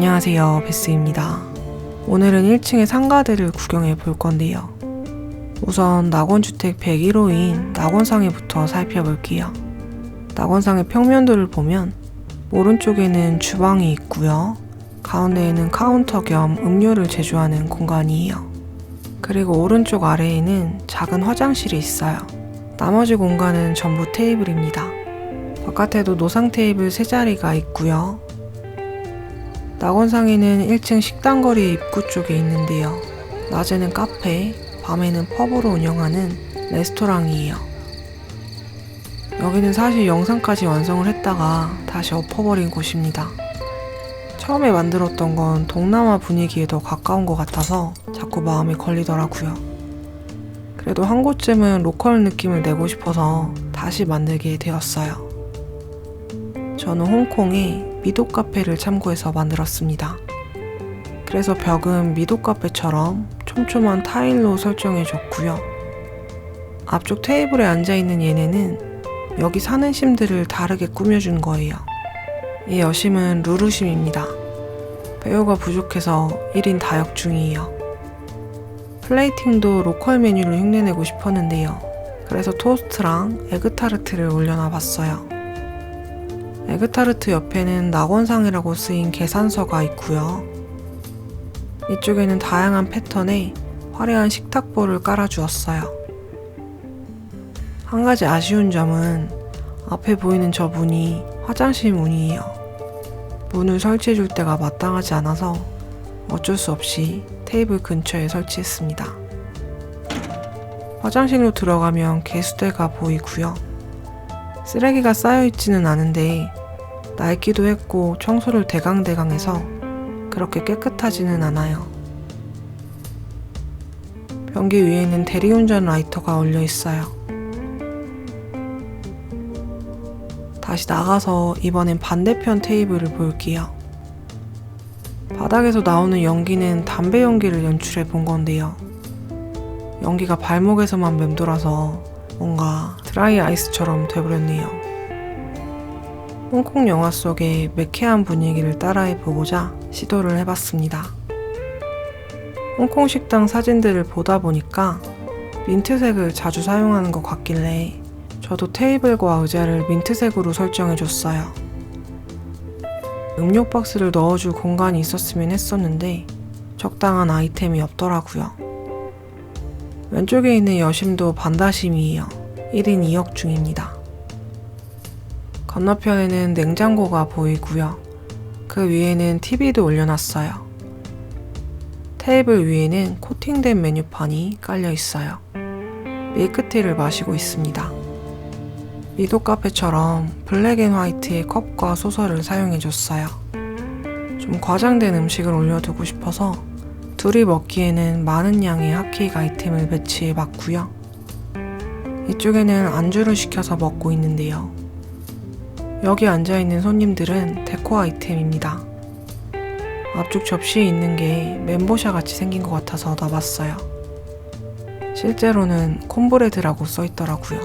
안녕하세요, 베스입니다. 오늘은 1층의 상가들을 구경해 볼 건데요. 우선 낙원주택 101호인 낙원상에부터 살펴볼게요. 낙원상의 평면도를 보면 오른쪽에는 주방이 있고요. 가운데에는 카운터 겸 음료를 제조하는 공간이에요. 그리고 오른쪽 아래에는 작은 화장실이 있어요. 나머지 공간은 전부 테이블입니다. 바깥에도 노상 테이블 3자리가 있고요. 낙원상에는 1층 식당거리 입구 쪽에 있는데요. 낮에는 카페, 밤에는 펍으로 운영하는 레스토랑이에요. 여기는 사실 영상까지 완성을 했다가 다시 엎어버린 곳입니다. 처음에 만들었던 건 동남아 분위기에 더 가까운 것 같아서 자꾸 마음에 걸리더라고요. 그래도 한 곳쯤은 로컬 느낌을 내고 싶어서 다시 만들게 되었어요. 저는 홍콩의 미도 카페를 참고해서 만들었습니다. 그래서 벽은 미도 카페처럼 촘촘한 타일로 설정해줬고요. 앞쪽 테이블에 앉아있는 얘네는 여기 사는 심들을 다르게 꾸며준 거예요. 이 여심은 루루심입니다. 배우가 부족해서 1인 다역 중이에요. 플레이팅도 로컬 메뉴를 흉내내고 싶었는데요. 그래서 토스트랑 에그타르트를 올려놔 봤어요. 에그타르트 옆에는 낙원상이라고 쓰인 계산서가 있고요. 이쪽에는 다양한 패턴의 화려한 식탁보를 깔아주었어요. 한 가지 아쉬운 점은 앞에 보이는 저 문이 화장실 문이에요. 문을 설치해줄 때가 마땅하지 않아서 어쩔 수 없이 테이블 근처에 설치했습니다. 화장실로 들어가면 개수대가 보이고요. 쓰레기가 쌓여있지는 않은데 낡기도 했고 청소를 대강대강 해서 그렇게 깨끗하지는 않아요. 변기 위에는 대리운전 라이터가 올려 있어요. 다시 나가서 이번엔 반대편 테이블을 볼게요. 바닥에서 나오는 연기는 담배 연기를 연출해 본 건데요. 연기가 발목에서만 맴돌아서 뭔가 드라이 아이스처럼 돼버렸네요. 홍콩 영화 속의 매캐한 분위기를 따라해보고자 시도를 해봤습니다. 홍콩 식당 사진들을 보다 보니까 민트색을 자주 사용하는 것 같길래 저도 테이블과 의자를 민트색으로 설정해줬어요. 음료 박스를 넣어줄 공간이 있었으면 했었는데 적당한 아이템이 없더라고요. 왼쪽에 있는 여심도 반다심이에요. 1인 2역 중입니다. 건너편에는 냉장고가 보이고요. 그 위에는 TV도 올려놨어요. 테이블 위에는 코팅된 메뉴판이 깔려 있어요. 밀크티를 마시고 있습니다. 미도 카페처럼 블랙 앤 화이트의 컵과 소설을 사용해줬어요. 좀 과장된 음식을 올려두고 싶어서 둘이 먹기에는 많은 양의 핫케이크 아이템을 배치해봤고요. 이쪽에는 안주를 시켜서 먹고 있는데요. 여기 앉아있는 손님들은 데코 아이템입니다. 앞쪽 접시에 있는 게 멘보샤 같이 생긴 것 같아서 놔봤어요. 실제로는 콘브레드라고 써있더라고요.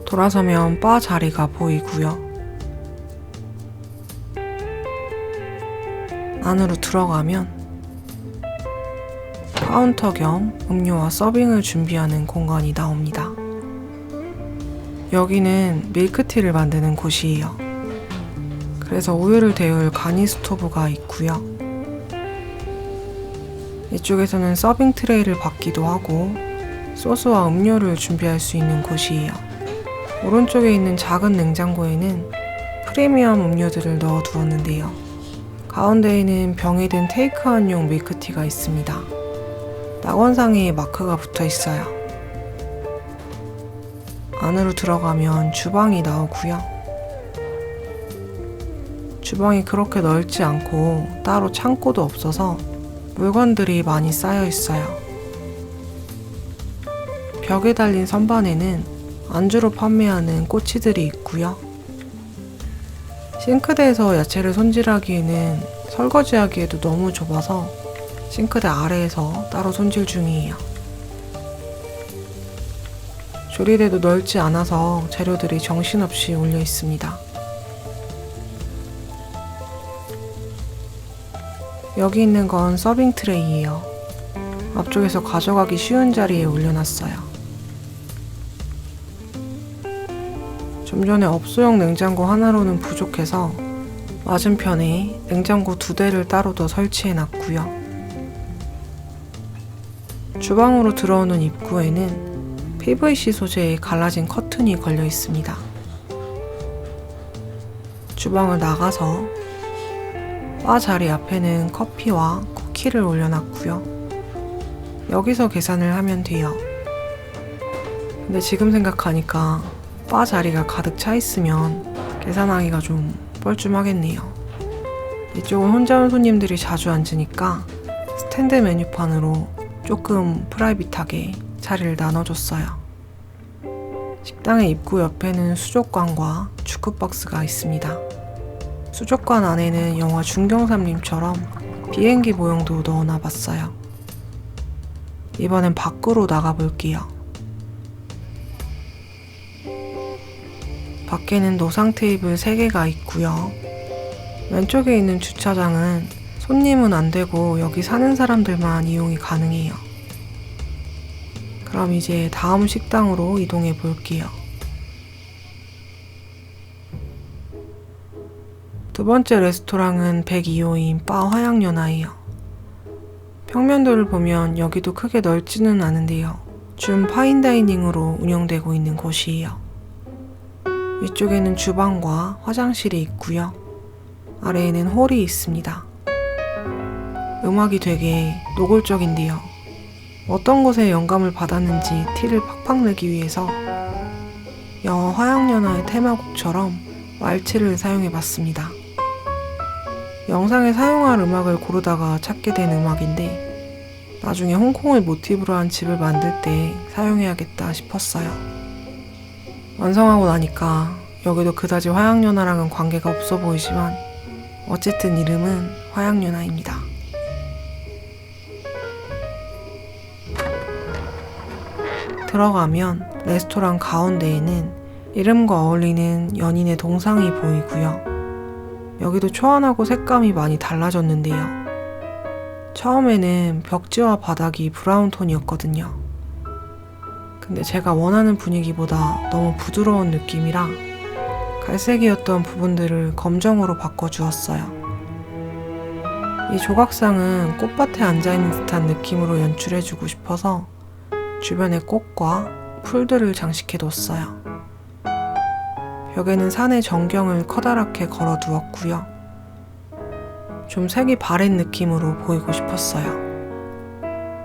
돌아서면 바 자리가 보이고요. 안으로 들어가면 카운터 겸 음료와 서빙을 준비하는 공간이 나옵니다. 여기는 밀크티를 만드는 곳이에요. 그래서 우유를 데울 간이 스토브가 있고요. 이쪽에서는 서빙 트레이를 받기도 하고 소스와 음료를 준비할 수 있는 곳이에요. 오른쪽에 있는 작은 냉장고에는 프리미엄 음료들을 넣어 두었는데요. 가운데에는 병에 든 테이크아웃용 밀크티가 있습니다. 낙원상에 마크가 붙어 있어요. 안으로 들어가면 주방이 나오고요. 주방이 그렇게 넓지 않고 따로 창고도 없어서 물건들이 많이 쌓여 있어요. 벽에 달린 선반에는 안주로 판매하는 꼬치들이 있고요. 싱크대에서 야채를 손질하기에는 설거지하기에도 너무 좁아서 싱크대 아래에서 따로 손질 중이에요. 조리대도 넓지 않아서 재료들이 정신없이 올려 있습니다. 여기 있는 건 서빙 트레이예요. 앞쪽에서 가져가기 쉬운 자리에 올려놨어요. 좀 전에 업소용 냉장고 하나로는 부족해서 맞은편에 냉장고 2대를 따로 더 설치해놨고요. 주방으로 들어오는 입구에는 PVC 소재의 갈라진 커튼이 걸려 있습니다. 주방을 나가서 바 자리 앞에는 커피와 쿠키를 올려놨고요. 여기서 계산을 하면 돼요. 근데 지금 생각하니까 바 자리가 가득 차 있으면 계산하기가 좀 뻘쭘하겠네요. 이쪽은 혼자 온 손님들이 자주 앉으니까 스탠드 메뉴판으로 조금 프라이빗하게 자리를 나눠줬어요. 식당의 입구 옆에는 수족관과 주크박스가 있습니다. 수족관 안에는 영화 중경삼림처럼 비행기 모형도 넣어놔봤어요. 이번엔 밖으로 나가볼게요. 밖에는 노상 테이블 3개가 있고요. 왼쪽에 있는 주차장은 손님은 안 되고 여기 사는 사람들만 이용이 가능해요. 그럼 이제 다음 식당으로 이동해 볼게요. 두 번째 레스토랑은 102호인 바 화양연화예요. 평면도를 보면 여기도 크게 넓지는 않은데요. 준 파인다이닝으로 운영되고 있는 곳이에요. 위쪽에는 주방과 화장실이 있고요. 아래에는 홀이 있습니다. 음악이 되게 노골적인데요. 어떤 곳에 영감을 받았는지 티를 팍팍 내기 위해서 영화 화양연화의 테마곡처럼 왈츠를 사용해봤습니다. 영상에 사용할 음악을 고르다가 찾게 된 음악인데 나중에 홍콩을 모티브로 한 집을 만들 때 사용해야겠다 싶었어요. 완성하고 나니까 여기도 그다지 화양연화랑은 관계가 없어 보이지만 어쨌든 이름은 화양연화입니다. 들어가면 레스토랑 가운데에는 이름과 어울리는 연인의 동상이 보이고요. 여기도 초안하고 색감이 많이 달라졌는데요. 처음에는 벽지와 바닥이 브라운 톤이었거든요. 근데 제가 원하는 분위기보다 너무 부드러운 느낌이라 갈색이었던 부분들을 검정으로 바꿔주었어요. 이 조각상은 꽃밭에 앉아있는 듯한 느낌으로 연출해주고 싶어서 주변에 꽃과 풀들을 장식해뒀어요. 벽에는 산의 전경을 커다랗게 걸어두었고요. 좀 색이 바랜 느낌으로 보이고 싶었어요.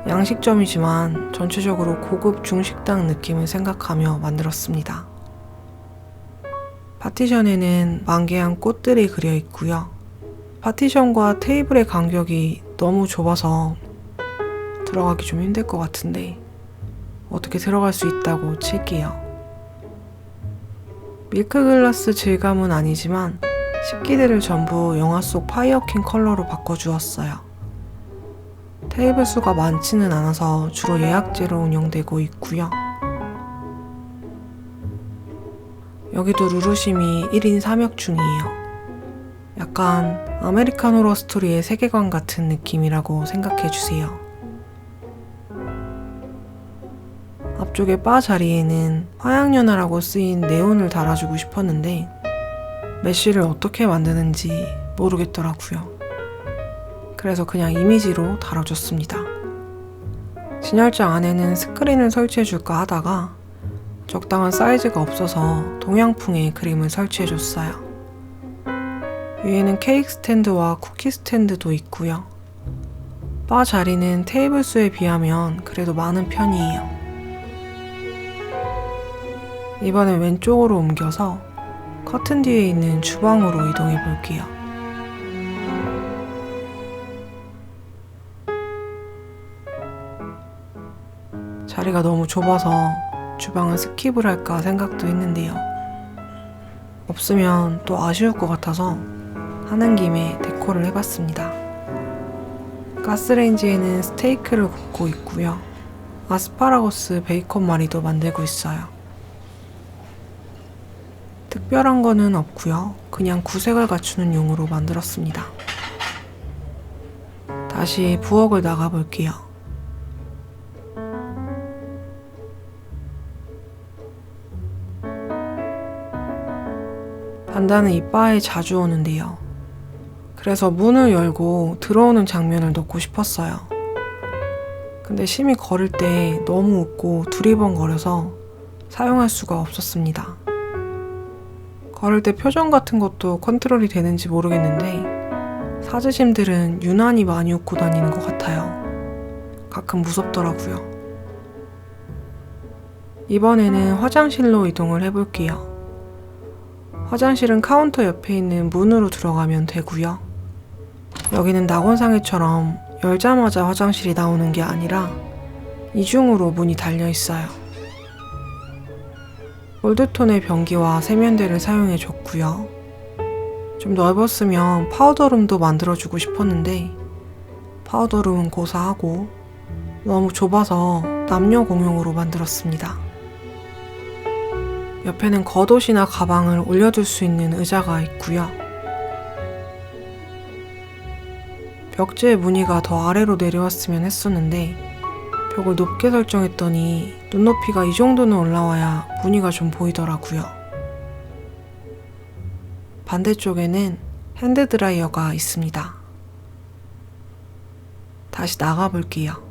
양식점이지만 전체적으로 고급 중식당 느낌을 생각하며 만들었습니다. 파티션에는 만개한 꽃들이 그려 있고요. 파티션과 테이블의 간격이 너무 좁아서 들어가기 좀 힘들 것 같은데 어떻게 들어갈 수 있다고 칠게요. 밀크글라스 질감은 아니지만 식기들을 전부 영화 속 파이어킹 컬러로 바꿔주었어요. 테이블 수가 많지는 않아서 주로 예약제로 운영되고 있고요. 여기도 루루심이 1인 3역 중이에요. 약간 아메리칸 호러 스토리의 세계관 같은 느낌이라고 생각해주세요. 앞쪽에 바 자리에는 화양연화라고 쓰인 네온을 달아주고 싶었는데 메쉬를 어떻게 만드는지 모르겠더라고요. 그래서 그냥 이미지로 달아줬습니다. 진열장 안에는 스크린을 설치해줄까 하다가 적당한 사이즈가 없어서 동양풍의 그림을 설치해줬어요. 위에는 케이크 스탠드와 쿠키 스탠드도 있고요. 바 자리는 테이블 수에 비하면 그래도 많은 편이에요. 이번엔 왼쪽으로 옮겨서 커튼 뒤에 있는 주방으로 이동해 볼게요. 자리가 너무 좁아서 주방은 스킵을 할까 생각도 했는데요. 없으면 또 아쉬울 것 같아서 하는 김에 데코를 해봤습니다. 가스레인지에는 스테이크를 굽고 있고요. 아스파라거스 베이컨 마리도 만들고 있어요. 특별한 거는 없고요. 그냥 구색을 갖추는 용으로 만들었습니다. 다시 부엌을 나가볼게요. 반다는 이 바에 자주 오는데요. 그래서 문을 열고 들어오는 장면을 넣고 싶었어요. 근데 심히 걸을 때 너무 웃고 두리번거려서 사용할 수가 없었습니다. 걸을 때 표정 같은 것도 컨트롤이 되는지 모르겠는데 사제심들은 유난히 많이 웃고 다니는 것 같아요. 가끔 무섭더라고요. 이번에는 화장실로 이동을 해볼게요. 화장실은 카운터 옆에 있는 문으로 들어가면 되고요. 여기는 낙원상해처럼 열자마자 화장실이 나오는 게 아니라 이중으로 문이 달려 있어요. 골드톤의 변기와 세면대를 사용해 줬고요. 좀 넓었으면 파우더룸도 만들어주고 싶었는데 파우더룸은 고사하고 너무 좁아서 남녀 공용으로 만들었습니다. 옆에는 겉옷이나 가방을 올려둘 수 있는 의자가 있고요. 벽지의 무늬가 더 아래로 내려왔으면 했었는데 벽을 높게 설정했더니 눈높이가 이 정도는 올라와야 무늬가 좀 보이더라고요. 반대쪽에는 핸드드라이어가 있습니다. 다시 나가볼게요.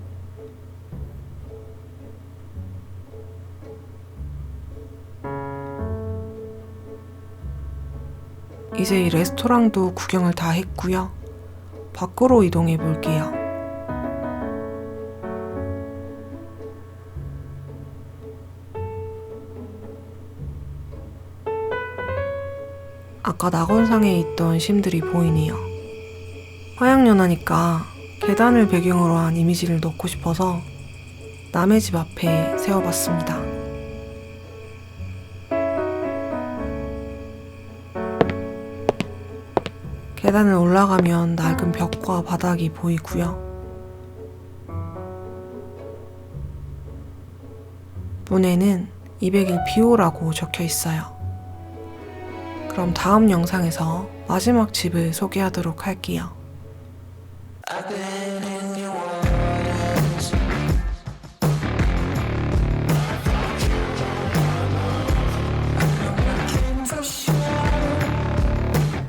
이제 이 레스토랑도 구경을 다 했고요. 밖으로 이동해 볼게요. 아까 낙원상에 있던 심들이 보이네요. 화양연화니까 계단을 배경으로 한 이미지를 넣고 싶어서 남의 집 앞에 세워봤습니다. 계단을 올라가면 낡은 벽과 바닥이 보이고요. 문에는 200일 비오라고 적혀 있어요. 그럼 다음 영상에서 마지막 집을 소개하도록 할게요.